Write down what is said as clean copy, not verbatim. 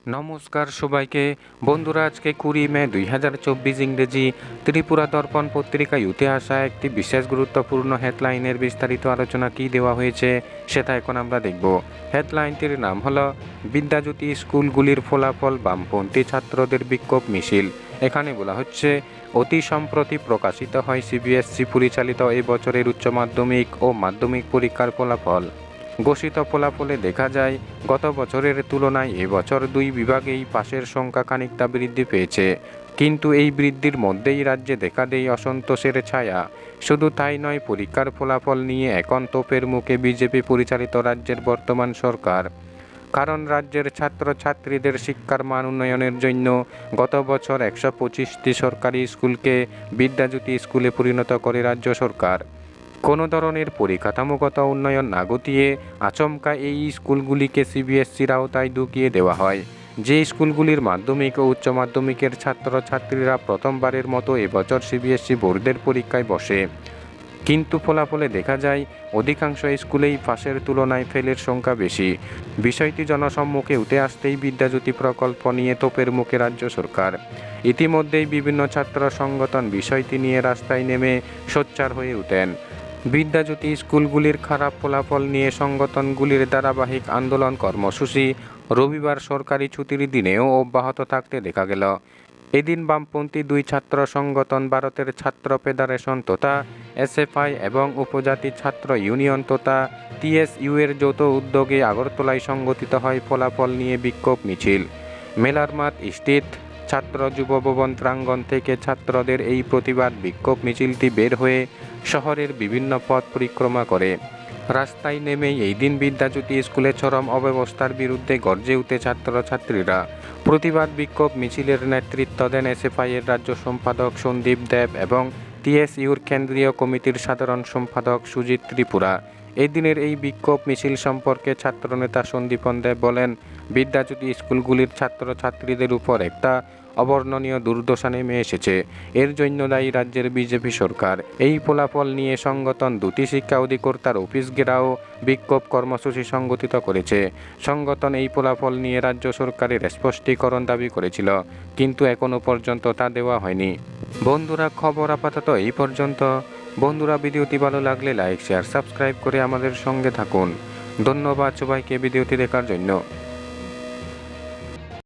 নমস্কার সবাইকে বন্ধুরা, আজকে 20 মে 2024 ইংরেজি ত্রিপুরা দর্পণ পত্রিকায় উঠে আসা একটি বিশেষ গুরুত্বপূর্ণ হেডলাইনের বিস্তারিত আলোচনা কি দেওয়া হয়েছে সেটা এখন আমরা দেখব। হেডলাইনটির নাম হলো বিদ্যাজ্যোতি স্কুলগুলির ফলাফল বামপন্থী ছাত্রদের বিক্ষোভ মিছিল। এখানে বলা হচ্ছে, অতি সম্প্রতি প্রকাশিত হয় সিবিএসসি পরিচালিত এই বছরের উচ্চ মাধ্যমিক ও মাধ্যমিক পরীক্ষার ফলাফল। ঘোষিত ফলাফলে দেখা যায়, গত বছরের তুলনায় এবছর দুই বিভাগেই পাশের সংখ্যা খানিকটা বৃদ্ধি পেয়েছে, কিন্তু এই বৃদ্ধির মধ্যেই রাজ্যে দেখা দেয় অসন্তোষের ছায়া। শুধু তাই নয়, পরীক্ষার ফলাফল নিয়ে এখন তোপের মুখে বিজেপি পরিচালিত রাজ্যের বর্তমান সরকার। কারণ রাজ্যের ছাত্রছাত্রীদের শিক্ষার মান উন্নয়নের জন্য গত বছর 125টি সরকারি স্কুলকে বিদ্যাজ্যোতি স্কুলে পরিণত করে রাজ্য সরকার। কোনো ধরনের পরিকাঠামোগত উন্নয়ন না ঘটিয়ে আচমকা এই স্কুলগুলিকে সিবিএসসির আওতায় ঢুকিয়ে দেওয়া হয়। যে স্কুলগুলির মাধ্যমিক ও উচ্চ মাধ্যমিকের ছাত্রছাত্রীরা প্রথমবারের মতো এবছর সিবিএসসি বোর্ডের পরীক্ষায় বসে, কিন্তু ফলাফলে দেখা যায় অধিকাংশ স্কুলেই পাশের তুলনায় ফেলের সংখ্যা বেশি। বিষয়টি জনসম্মুখে উঠে আসতেই বিদ্যাজ্যোতি প্রকল্প নিয়ে তোপের মুখে রাজ্য সরকার। ইতিমধ্যেই বিভিন্ন ছাত্র সংগঠন বিষয়টি নিয়ে রাস্তায় নেমে সোচ্চার হয়ে ওঠেন। বিদ্যাজ্যোতি স্কুলগুলির খারাপ ফলাফল নিয়ে সংগঠনগুলির ধারাবাহিক আন্দোলন কর্মসূচি রবিবার সরকারি ছুটির দিনেও অব্যাহত থাকতে দেখা গেল। এদিন বামপন্থী দুই ছাত্র সংগঠন ভারতের ছাত্র ফেডারেশন তথা এসএফআই এবং উপজাতি ছাত্র ইউনিয়ন তথা টিএসইউ এর যৌথ উদ্যোগে আগরতলায় সংগঠিত হয় ফলাফল নিয়ে বিক্ষোভ মিছিল। মেলার মাঠ স্থিত ছাত্র যুব ভবন প্রাঙ্গণ থেকে ছাত্রদের এই প্রতিবাদ বিক্ষোভ মিছিলটি বের হয়ে শহরের বিভিন্ন পথ পরিক্রমা করে। রাস্তায় নেমেই এই দিন বিদ্যাজ্যোতি স্কুলে চরম অব্যবস্থার বিরুদ্ধে গর্জে উঠে ছাত্রছাত্রীরা। প্রতিবাদ বিক্ষোভ মিছিলের নেতৃত্ব দেন এসএফআই-এর রাজ্য সম্পাদক সন্দীপ দেব এবং টিএসইউর কেন্দ্রীয় কমিটির সাধারণ সম্পাদক সুজিত ত্রিপুরা। এই দিনের এই বিক্ষোভ মিছিল সম্পর্কে ছাত্রনেতা সন্দীপন দেব বলেন, বিদ্যাজ্যোতি স্কুলগুলির ছাত্রছাত্রীদের উপর একটা অবর্ণনীয় দুর্দশা নেমে এসেছে। এর জন্য দায়ী রাজ্যের বিজেপি সরকার। এই ফলাফল নিয়ে সংগঠন দুটি শিক্ষা অধিকর্তার অফিস ঘেরাও বিক্ষোভ কর্মসূচি সংগঠিত করেছে। সংগঠন এই ফলাফল নিয়ে রাজ্য সরকারের স্পষ্টীকরণ দাবি করেছিল, কিন্তু এখনও পর্যন্ত তা দেওয়া হয়নি। বন্ধুরা, খবর আপাতত এই পর্যন্ত। বন্ধুরা, ভিডিওটি ভালো লাগলে লাইক, শেয়ার, সাবস্ক্রাইব করে আমাদের সঙ্গে থাকুন। ধন্যবাদ সবাইকে ভিডিওটি দেখার জন্য।